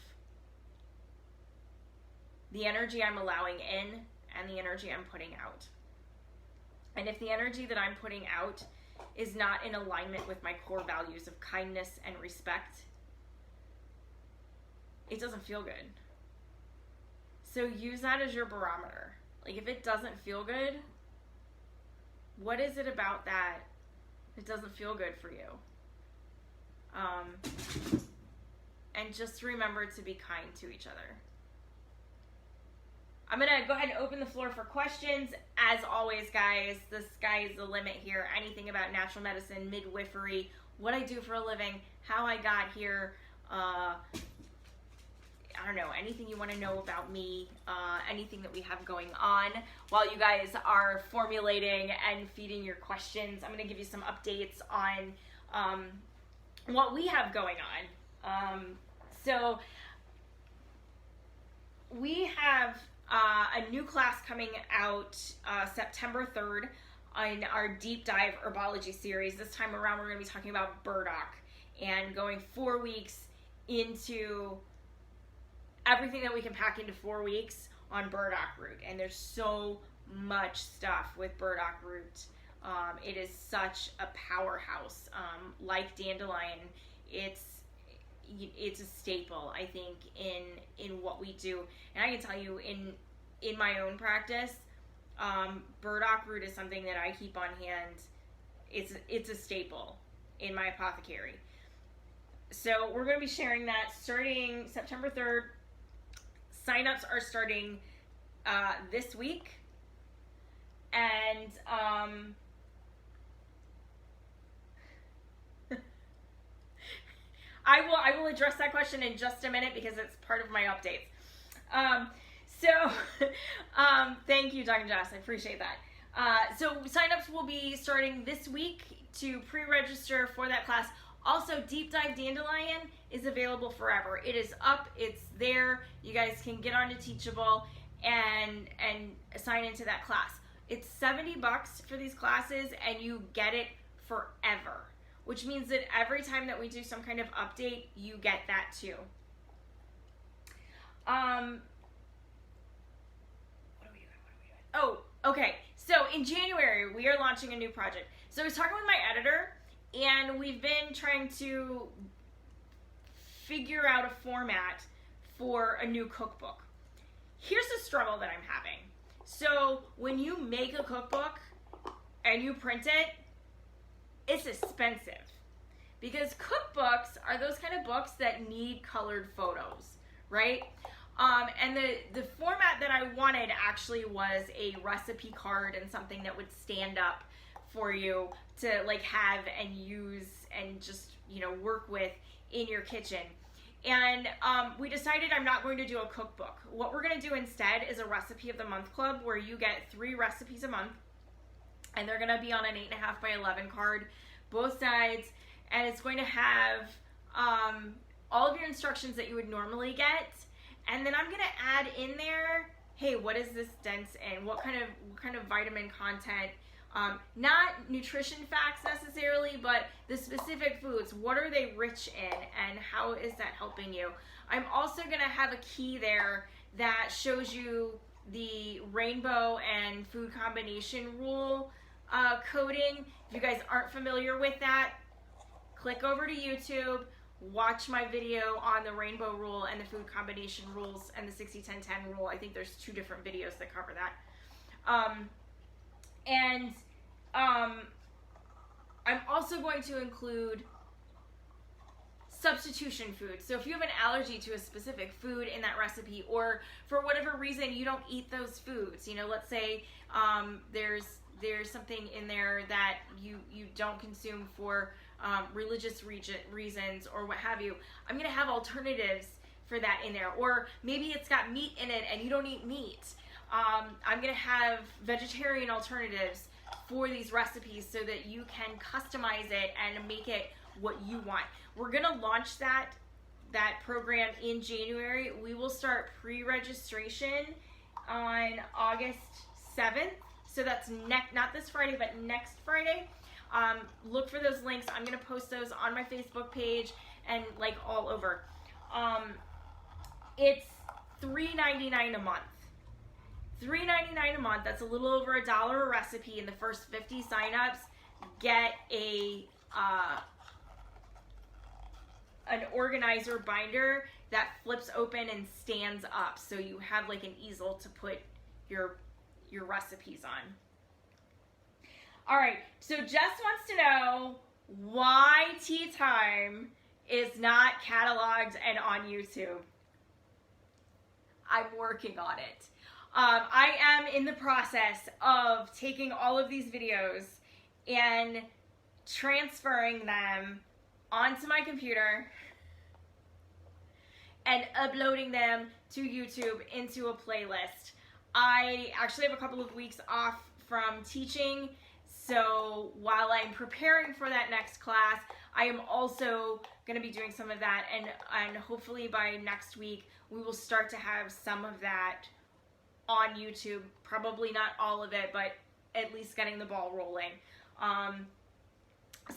the energy I'm allowing in and the energy I'm putting out. And if the energy that I'm putting out is not in alignment with my core values of kindness and respect, it doesn't feel good. So use that as your barometer. Like, if it doesn't feel good, what is it about that doesn't feel good for you? And just remember to be kind to each other. I'm going to go ahead and open the floor for questions. As always, guys, the sky is the limit here. Anything about natural medicine, midwifery, what I do for a living, how I got here, I don't know, anything you want to know about me, anything that we have going on while you guys are formulating and feeding your questions. I'm going to give you some updates on what we have going on. So we have a new class coming out September 3rd in our deep dive herbology series. This time around, we're going to be talking about burdock and going 4 weeks into everything that we can pack into 4 weeks on burdock root. And there's so much stuff with burdock root. It is such a powerhouse. Like dandelion, it's a staple, I think, in what we do. And I can tell you, in my own practice, burdock root is something that I keep on hand. It's a staple in my apothecary. So we're going to be sharing that starting September 3rd. Signups are starting this week. And I will address that question in just a minute because it's part of my updates. Thank you, Dr. Jess. I appreciate that. So signups will be starting this week to pre-register for that class. Also, Deep Dive Dandelion is available forever. It is up. It's there. You guys can get onto Teachable and sign into that class. It's $70 for these classes, and you get it forever, which means that every time that we do some kind of update, you get that too. What are we doing? Oh, okay. So in January, we are launching a new project. So I was talking with my editor, and we've been trying to figure out a format for a new cookbook. Here's the struggle that I'm having. So when you make a cookbook and you print it, it's expensive, because cookbooks are those kind of books that need colored photos, right? And the format that I wanted actually was a recipe card and something that would stand up for you to like have and use and just, you know, work with in your kitchen. And we decided I'm not going to do a cookbook. What we're going to do instead is a recipe of the month club, where you get 3 recipes a month, and they're going to be on an 8.5 by 11 card, both sides, and it's going to have all of your instructions that you would normally get. And then I'm going to add in there, hey, what is this dense in? What kind of vitamin content? Not nutrition facts necessarily, but the specific foods. What are they rich in, and how is that helping you? I'm also going to have a key there that shows you the rainbow and food combination rule coding. If you guys aren't familiar with that, click over to YouTube, watch my video on the rainbow rule and the food combination rules and the 60-10-10 rule. I think there's 2 different videos that cover that. And I'm also going to include substitution food. So if you have an allergy to a specific food in that recipe, or for whatever reason you don't eat those foods, you know, let's say there's something in there that you don't consume for religious reasons or what have you, I'm going to have alternatives for that in there. Or maybe it's got meat in it and you don't eat meat. I'm going to have vegetarian alternatives for these recipes so that you can customize it and make it what you want. We're going to launch that program in January. We will start pre-registration on August 7th. So that's not this Friday, but next Friday. Look for those links. I'm going to post those on my Facebook page and like all over. It's $3.99 a month. $3.99 a month. That's a little over $1 a recipe. In the first 50 signups, get an organizer binder that flips open and stands up, so you have like an easel to put your recipes on. All right, so Jess wants to know why Tea Time is not cataloged and on YouTube. I'm working on it. I am in the process of taking all of these videos and transferring them onto my computer and uploading them to YouTube into a playlist. I actually have a couple of weeks off from teaching, so while I'm preparing for that next class, I am also going to be doing some of that, and hopefully by next week we will start to have some of that on YouTube. Probably not all of it, but at least getting the ball rolling.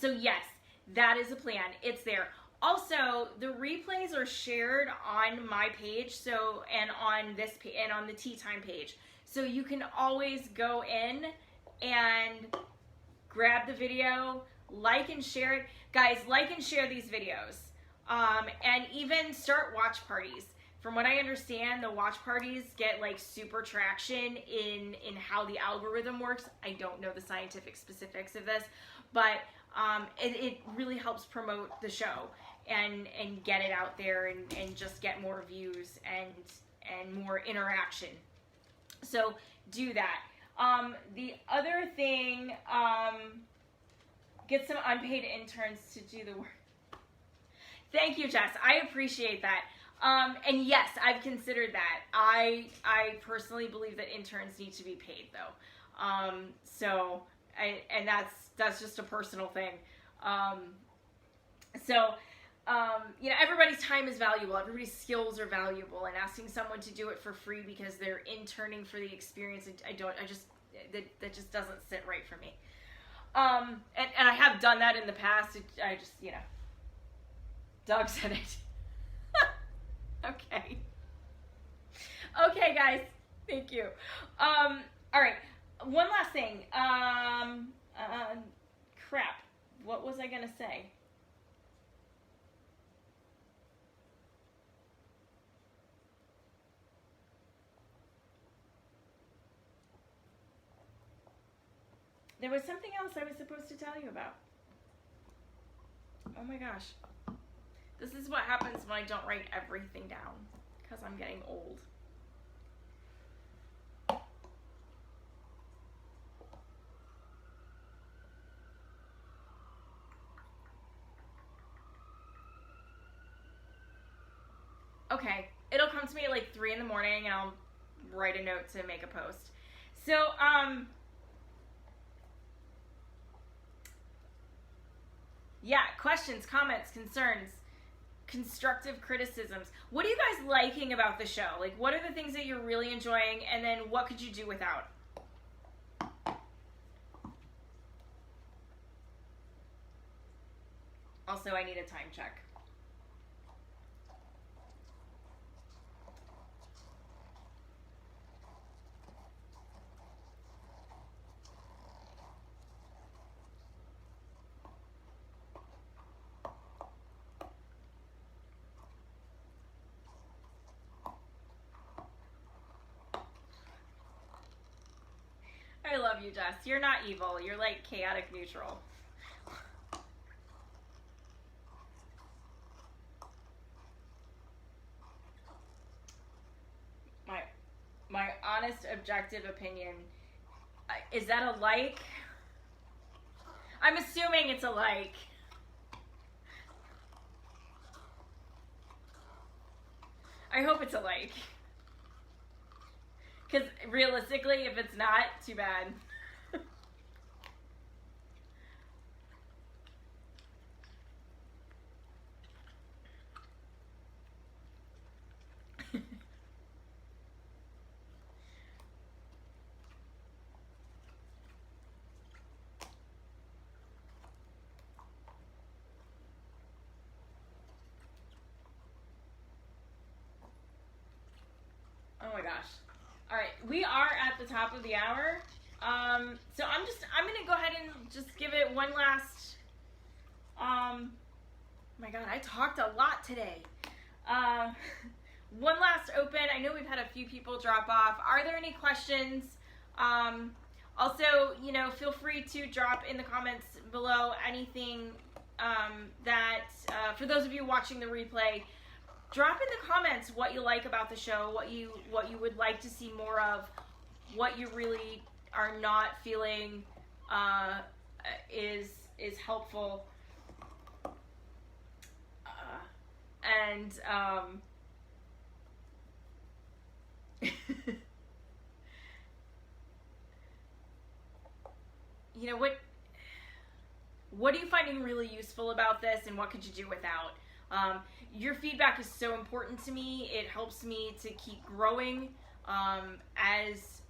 So yes, that is a plan. It's there. Also, the replays are shared on my page, so and on this and on the Tea Time page. So you can always go in and grab the video, like and share it. Guys, like and share these videos. And even start watch parties. From what I understand, the watch parties get like super traction in how the algorithm works. I don't know the scientific specifics of this, but it really helps promote the show and get it out there and just get more views and more interaction. So do that. The other thing, get some unpaid interns to do the work. Thank you, Jess. I appreciate that. And yes, I've considered that. I personally believe that interns need to be paid, though. And that's just a personal thing. You know, everybody's time is valuable. Everybody's skills are valuable, and asking someone to do it for free because they're interning for the experience, that just doesn't sit right for me. And I have done that in the past. I just, you know, Doug said it. Okay. Okay, guys. Thank you. All right. One last thing. Crap. What was I gonna say? There was something else I was supposed to tell you about. Oh my gosh. This is what happens when I don't write everything down, because I'm getting old. Okay, it'll come to me at like 3 in the morning and I'll write a note to make a post. So, yeah, questions, comments, concerns, constructive criticisms. What are you guys liking about the show? Like, what are the things that you're really enjoying, and then what could you do without? Also, I need a time check. I love you, Jess. You're not evil. You're like chaotic neutral. My honest, objective opinion. Is that a like? I'm assuming it's a like. I hope it's a like. Because realistically, if it's not, too bad. Oh my gosh. All right, we are at the top of the hour. So I'm gonna go ahead and just give it one last, my God, I talked a lot today. One last open. I know we've had a few people drop off. Are there any questions? Also, feel free to drop in the comments below anything that, for those of you watching the replay, drop in the comments what you like about the show, what you would like to see more of, what you really are not feeling is helpful, and what are you finding really useful about this, and what could you do without? Your feedback is so important to me. It helps me to keep growing as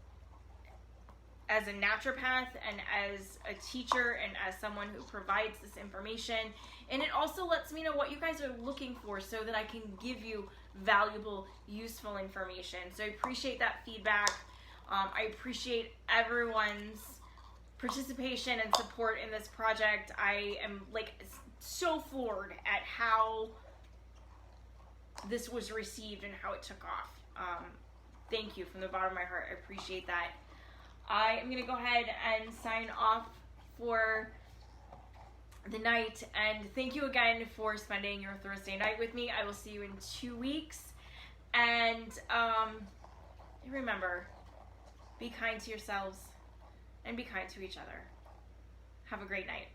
a naturopath and as a teacher and as someone who provides this information. And it also lets me know what you guys are looking for so that I can give you valuable, useful information. So I appreciate that feedback. I appreciate everyone's participation and support in this project. I am so floored at how this was received and how it took off. Thank you from the bottom of my heart. I appreciate that. I am going to go ahead and sign off for the night, and thank you again for spending your Thursday night with me. I will see you in 2 weeks, and remember, be kind to yourselves and be kind to each other. Have a great night.